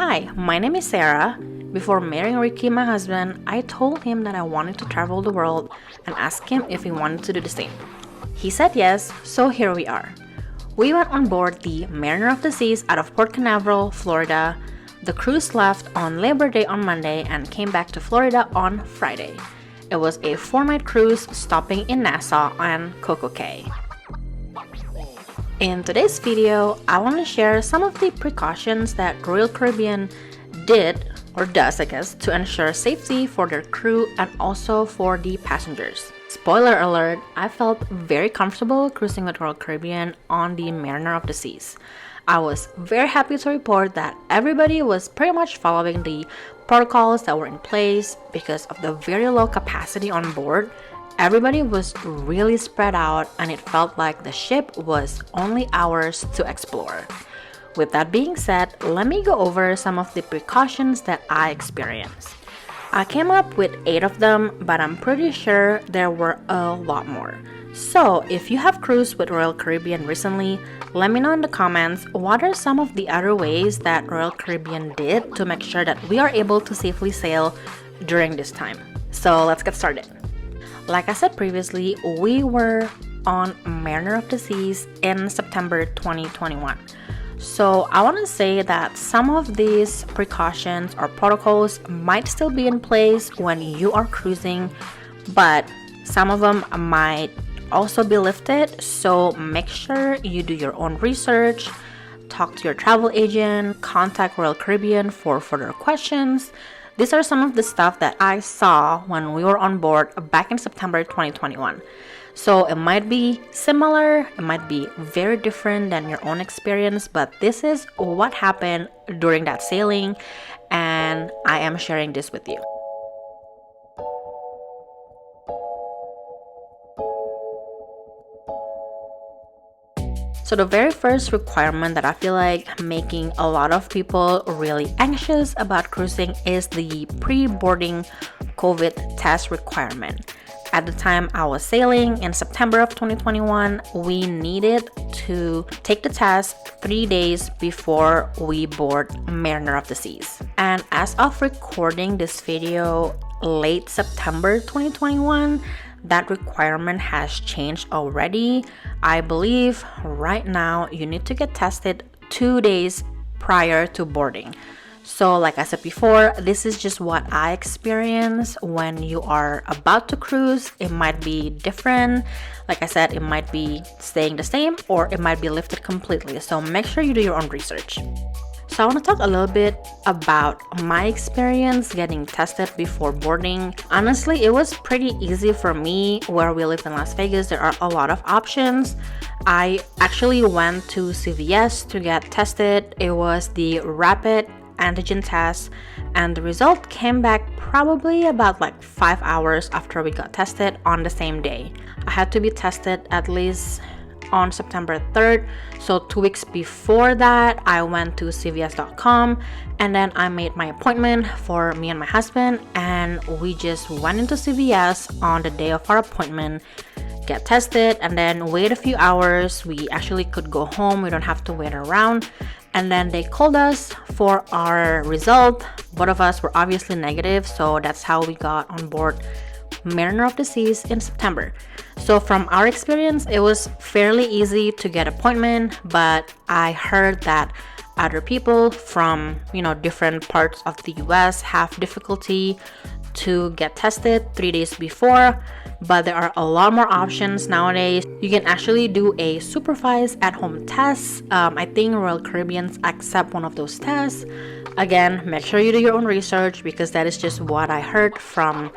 Hi, my name is Sarah. Before marrying Ricky, my husband, I told him that I wanted to travel the world and asked him if he wanted to do the same. He said yes, so here we are. We went on board the Mariner of the Seas out of Port Canaveral, Florida. The cruise left on Labor Day on Monday and came back to Florida on Friday. It was a 4-night cruise stopping in Nassau and Coco Cay. In today's video, I want to share some of the precautions that Royal Caribbean did, or does I guess, to ensure safety for their crew and also for the passengers. Spoiler alert, I felt very comfortable cruising with Royal Caribbean on the Mariner of the Seas. I was very happy to report that everybody was pretty much following the protocols that were in place because of the very low capacity on board. Everybody was really spread out and it felt like the ship was only ours to explore. With that being said, let me go over some of the precautions that I experienced. I came up with 8 of them, but I'm pretty sure there were a lot more. So if you have cruised with Royal Caribbean recently, let me know in the comments what are some of the other ways that Royal Caribbean did to make sure that we are able to safely sail during this time. So let's get started. Like I said previously, we were on Mariner of the Seas in September 2021. So I want to say that some of these precautions or protocols might still be in place when you are cruising, but some of them might also be lifted. So make sure you do your own research, talk to your travel agent, contact Royal Caribbean for further questions. These are some of the stuff that I saw when we were on board back in September 2021. So it might be similar, it might be very different than your own experience, but this is what happened during that sailing, and I am sharing this with you. So the very first requirement that I feel like making a lot of people really anxious about cruising is the pre-boarding COVID test requirement. At the time I was sailing in September of 2021, we needed to take the test 3 days before we board Mariner of the Seas. And as of recording this video late September 2021, that requirement has changed already. I believe right now you need to get tested 2 days prior to boarding. So like I said before, this is just what I experienced when you are about to cruise. It might be different. Like I said, it might be staying the same or it might be lifted completely. So make sure you do your own research. So I want to talk a little bit about my experience getting tested before boarding. Honestly, it was pretty easy for me. Where we live in Las Vegas, there are a lot of options. I actually went to CVS to get tested. It was the rapid antigen test, and the result came back probably about 5 hours after we got tested on the same day. I had to be tested at least on September 3rd. So 2 weeks before that, I went to cvs.com and then I made my appointment for me and my husband, and we just went into CVS on the day of our appointment, get tested, and then wait a few hours. We actually could go home. We don't have to wait around. And then they called us for our result. Both of us were obviously negative, so that's how we got on board Mariner of the Seas in September. So from our experience, it was fairly easy to get appointment, but I heard that other people from different parts of the US have difficulty to get tested 3 days before. But there are a lot more options nowadays. You can actually do a supervised at-home test. I think Royal Caribbean accept one of those tests. Again, make sure you do your own research because that is just what I heard from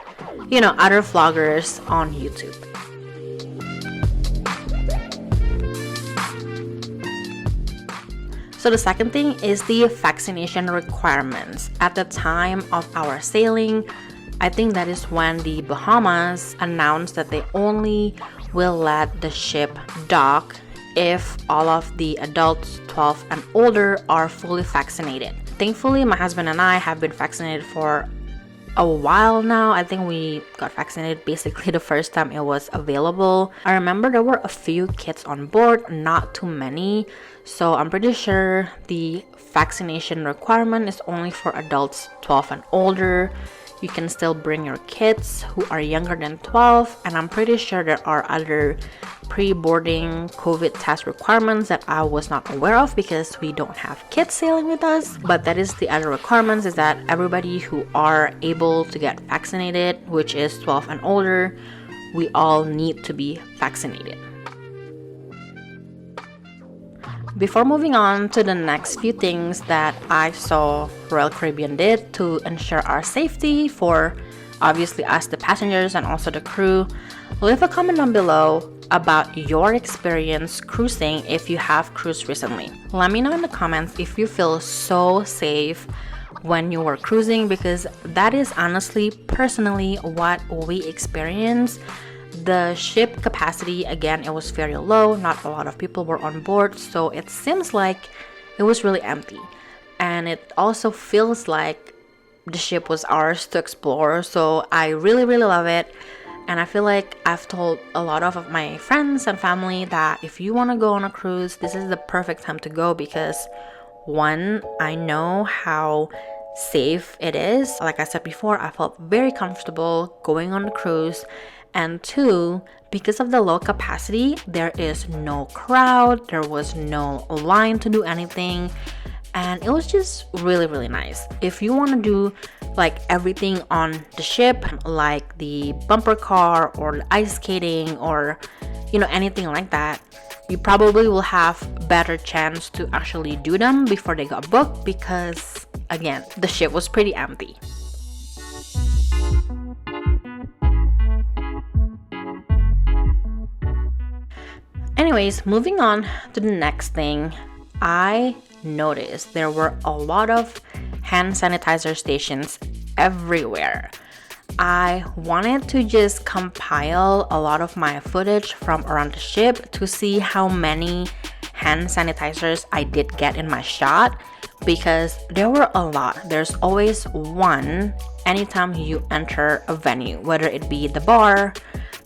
other vloggers on YouTube. So the second thing is the vaccination requirements. At the time of our sailing, I think that is when the Bahamas announced that they only will let the ship dock if all of the adults 12 and older are fully vaccinated. Thankfully, my husband and I have been vaccinated for a while now. I think we got vaccinated basically the first time it was available. I remember there were a few kids on board, not too many. So I'm pretty sure the vaccination requirement is only for adults 12 and older. You can still bring your kids who are younger than 12, and I'm pretty sure there are other pre-boarding COVID test requirements that I was not aware of because we don't have kids sailing with us. But that is the other requirements, is that everybody who are able to get vaccinated, which is 12 and older, we all need to be vaccinated. Before moving on to the next few things that I saw Royal Caribbean did to ensure our safety for obviously us, the passengers, and also the crew, leave a comment down below about your experience cruising if you have cruised recently. Let me know in the comments if you feel so safe when you were cruising, because that is honestly, personally, what we experienced. The ship capacity, again, it was very low. Not a lot of people were on board, so it seems like it was really empty. And it also feels like the ship was ours to explore, so I really love it. And I feel like I've told a lot of my friends and family that if you want to go on a cruise, this is the perfect time to go, because one, I know how safe it is. Like I said before, I felt very comfortable going on the cruise. And two, because of the low capacity, there is no crowd, there was no line to do anything, and it was just really nice. If you want to do like everything on the ship, like the bumper car or the ice skating or anything like that, you probably will have better chance to actually do them before they got booked, because again, the ship was pretty empty. Anyways, moving on to the next thing, I noticed there were a lot of hand sanitizer stations everywhere. I wanted to just compile a lot of my footage from around the ship to see how many hand sanitizers I did get in my shot, because there were a lot. There's always one anytime you enter a venue, whether it be the bar,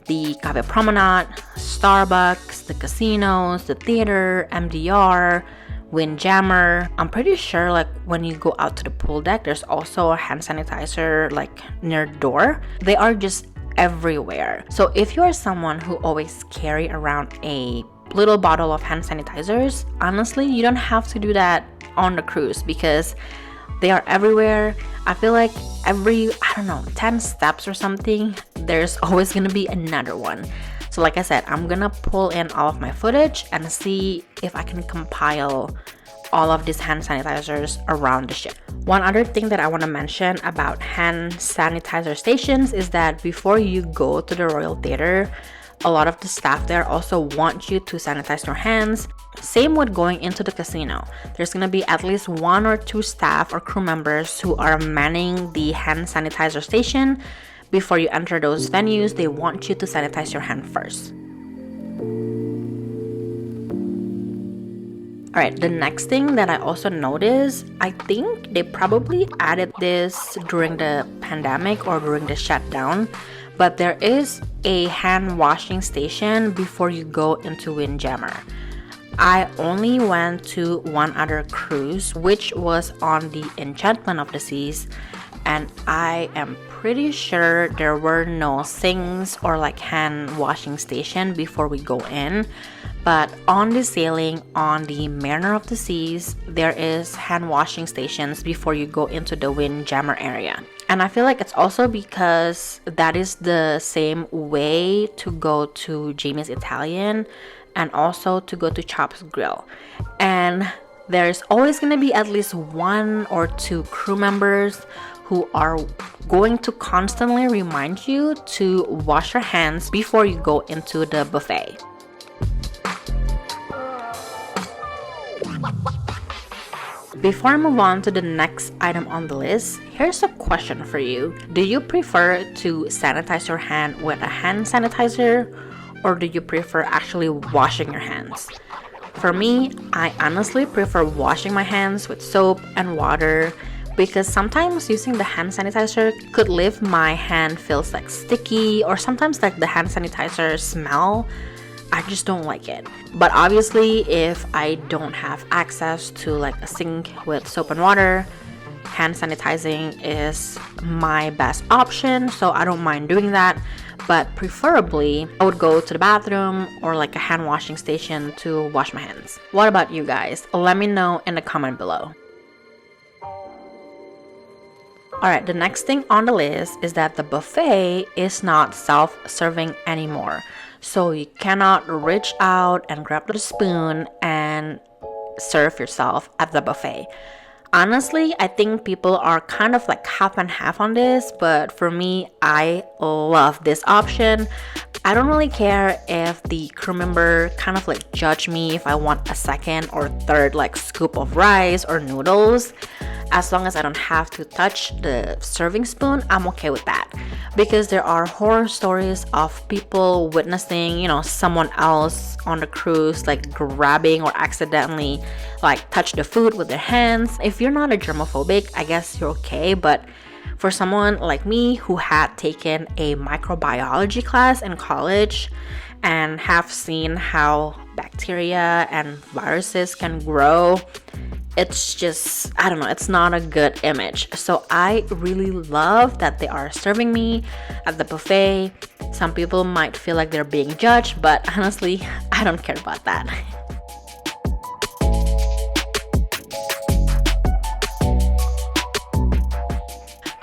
the Cafe Promenade, Starbucks, the casinos, the theater, MDR, Windjammer. I'm pretty sure like when you go out to the pool deck, there's also a hand sanitizer like near the door. They are just everywhere. So if you are someone who always carry around a little bottle of hand sanitizers, honestly, you don't have to do that on the cruise, because they are everywhere. I feel like every, 10 steps or something, there's always gonna be another one. So like I said, I'm gonna pull in all of my footage and see if I can compile all of these hand sanitizers around the ship. One other thing that I want to mention about hand sanitizer stations is that before you go to the Royal Theater, a lot of the staff there also want you to sanitize your hands. Same with going into the casino. There's gonna be at least 1 or 2 staff or crew members who are manning the hand sanitizer station. Before you enter those venues, they want you to sanitize your hand first. Alright, the next thing that I also noticed, I think they probably added this during the pandemic or during the shutdown, but there is a hand washing station before you go into Windjammer. I only went to one other cruise, which was on the Enchantment of the Seas, and I am pretty sure there were no sinks or like hand washing station before we go in. But on the sailing on the Mariner of the Seas, there is hand washing stations before you go into the Windjammer area. And I feel like it's also because that is the same way to go to Jamie's Italian and also to go to Chop's Grill. And there's always going to be at least 1 or 2 crew members who are going to constantly remind you to wash your hands before you go into the buffet. Before I move on to the next item on the list, here's a question for you. Do you prefer to sanitize your hand with a hand sanitizer, or do you prefer actually washing your hands? For me, I honestly prefer washing my hands with soap and water, because sometimes using the hand sanitizer could leave my hand feels like sticky, or sometimes like the hand sanitizer smell. I just don't like it. But obviously, if I don't have access to like a sink with soap and water, hand sanitizing is my best option, so I don't mind doing that. But preferably, I would go to the bathroom or like a hand washing station to wash my hands. What about you guys? Let me know in the comment below. Alright, the next thing on the list is that the buffet is not self-serving anymore. So you cannot reach out and grab the spoon and serve yourself at the buffet. Honestly, I think people are kind of like half and half on this, but for me, I love this option. I don't really care if the crew member kind of like judge me if I want a second or third like scoop of rice or noodles. As long as I don't have to touch the serving spoon, I'm okay with that. Because there are horror stories of people witnessing, someone else on the cruise like grabbing or accidentally like touch the food with their hands. If you're not a germophobic, I guess you're okay, but for someone like me who had taken a microbiology class in college and have seen how bacteria and viruses can grow, it's just, I don't know, it's not a good image. So I really love that they are serving me at the buffet. Some people might feel like they're being judged, but honestly, I don't care about that.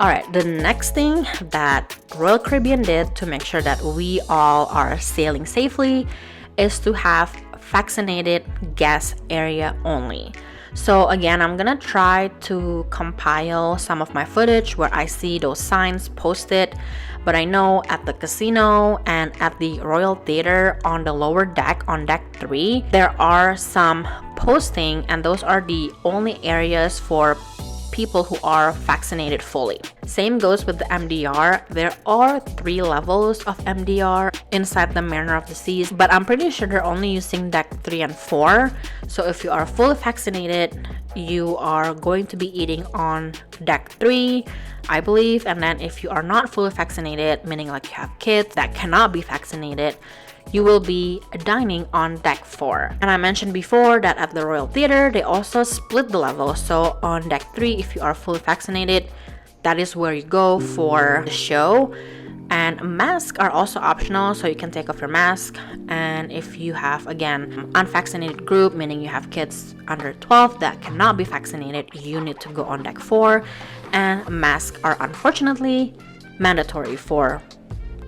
Alright, the next thing that Royal Caribbean did to make sure that we all are sailing safely is to have vaccinated guest area only. So again, I'm gonna try to compile some of my footage where I see those signs posted, but I know at the casino and at the Royal Theater on the lower deck, on deck 3, there are some posting, and those are the only areas for people who are vaccinated fully. Same goes with the MDR. There are 3 levels of MDR inside the Mariner of the Seas, but I'm pretty sure they're only using deck 3 and 4. So if you are fully vaccinated, you are going to be eating on deck 3, I believe. And then if you are not fully vaccinated, meaning like you have kids that cannot be vaccinated, you will be dining on deck 4. And I mentioned before that at the Royal Theater, they also split the levels. So on deck 3, if you are fully vaccinated, that is where you go for the show. And masks are also optional, so you can take off your mask. And if you have, again, unvaccinated group, meaning you have kids under 12 that cannot be vaccinated, you need to go on deck 4. And masks are unfortunately mandatory for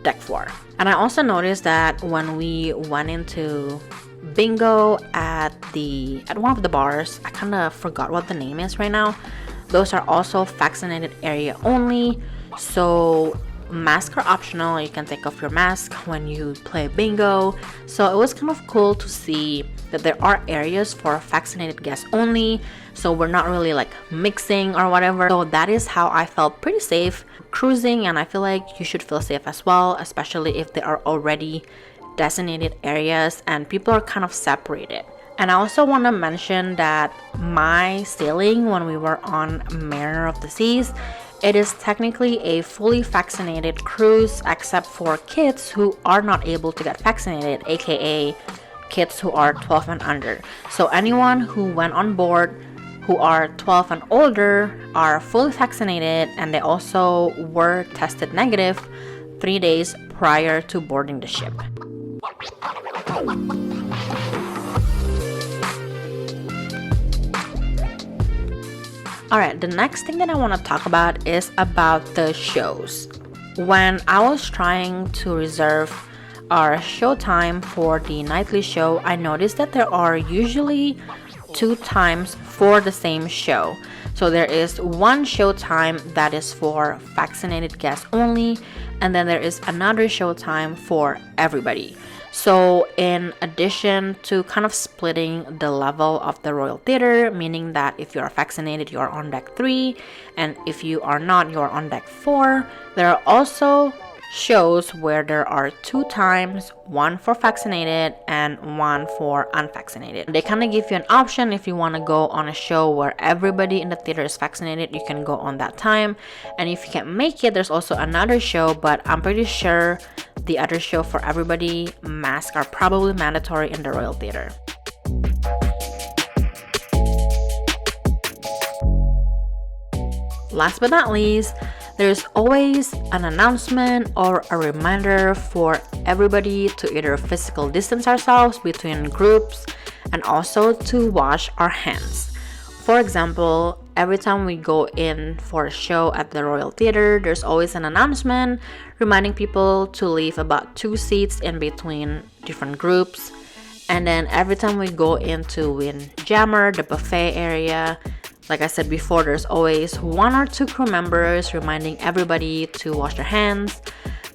deck 4. And I also noticed that when we went into bingo at one of the bars, I kind of forgot what the name is right now, those are also vaccinated area only. So masks are optional. You can take off your mask when you play bingo. So it was kind of cool to see that there are areas for vaccinated guests only, so we're not really like mixing or whatever. So that is how I felt pretty safe cruising, and I feel like you should feel safe as well, especially if there are already designated areas and people are kind of separated. And I also want to mention that my sailing when we were on Mariner of the Seas, it is technically a fully vaccinated cruise except for kids who are not able to get vaccinated, aka kids who are 12 and under. So anyone who went on board who are 12 and older are fully vaccinated, and they also were tested negative 3 days prior to boarding the ship. Alright, the next thing that I want to talk about is about the shows. When I was trying to reserve our showtime for the nightly show, I noticed that there are usually 2 times for the same show. So there is one showtime that is for vaccinated guests only, and then there is another showtime for everybody. So in addition to kind of splitting the level of the Royal Theater, meaning that if you are vaccinated, you are on deck 3, and if you are not, you are on deck 4, there are also shows where there are 2 times, one for vaccinated and one for unvaccinated. They kind of give you an option. If you want to go on a show where everybody in the theater is vaccinated, you can go on that time, and if you can't make it, there's also another show, but I'm pretty sure the other show for everybody, masks are probably mandatory in the Royal Theater. Last but not least, there's always an announcement or a reminder for everybody to either physical distance ourselves between groups and also to wash our hands. For example, every time we go in for a show at the Royal Theater, there's always an announcement reminding people to leave about 2 seats in between different groups. And then every time we go into Windjammer, the buffet area, like I said before, there's always 1 or 2 crew members reminding everybody to wash their hands.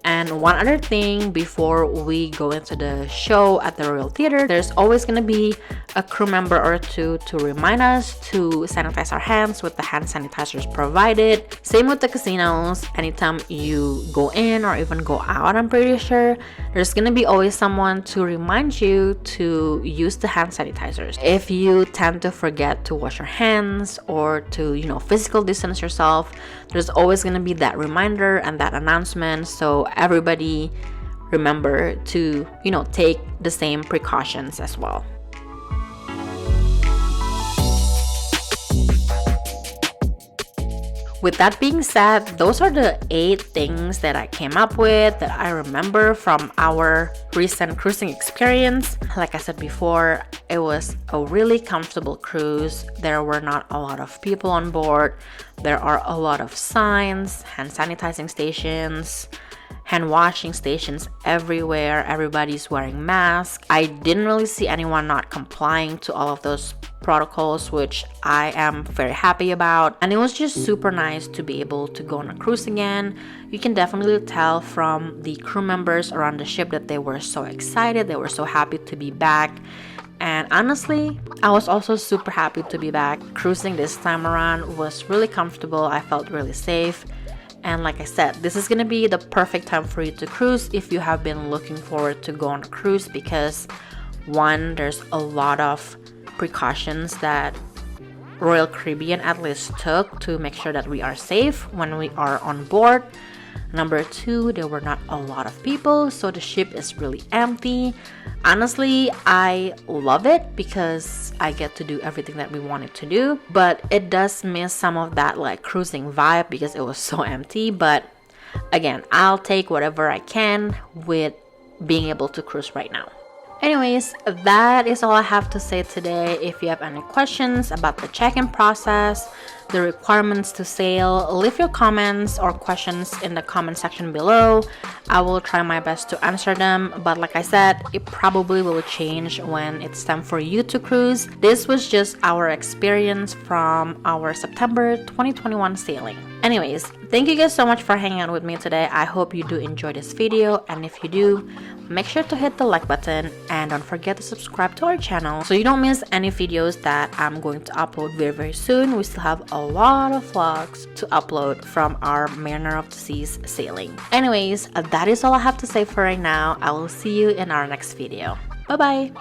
And one other thing, before we go into the show at the Royal Theater, there's always going to be a crew member or 2 to remind us to sanitize our hands with the hand sanitizers provided. Same with the casinos. Anytime you go in or even go out, I'm pretty sure there's going to be always someone to remind you to use the hand sanitizers. If you tend to forget to wash your hands or to, physical distance yourself, there's always going to be that reminder and that announcement, so everybody remember to, take the same precautions as well. With that being said, those are the 8 things that I came up with that I remember from our recent cruising experience. Like I said before, it was a really comfortable cruise. There were not a lot of people on board. There are a lot of signs, hand sanitizing stations, hand washing stations everywhere. Everybody's wearing masks. I didn't really see anyone not complying to all of those protocols, which I am very happy about. And it was just super nice to be able to go on a cruise again. You can definitely tell from the crew members around the ship that they were so excited. They were so happy to be back. And honestly, I was also super happy to be back. Cruising this time around was really comfortable. I felt really safe. And like I said, this is going to be the perfect time for you to cruise if you have been looking forward to go on a cruise, because 1, there's a lot of precautions that Royal Caribbean at least took to make sure that we are safe when we are on board. Number 2, there were not a lot of people, so the ship is really empty. Honestly, I love it because I get to do everything that we wanted to do, but it does miss some of that cruising vibe because it was so empty. But again, I'll take whatever I can with being able to cruise right now. Anyways, that is all I have to say today. If you have any questions about the check-in process, the requirements to sail, leave your comments or questions in the comment section below. I will try my best to answer them, but like I said, it probably will change when it's time for you to cruise. This was just our experience from our September 2021 sailing. Anyways, thank you guys so much for hanging out with me today. I hope you do enjoy this video, and if you do, make sure to hit the like button and don't forget to subscribe to our channel so you don't miss any videos that I'm going to upload very soon. We still have a lot of vlogs to upload from our Mariner of the Seas sailing. Anyways, that is all I have to say for right now. I will see you in our next video. Bye bye!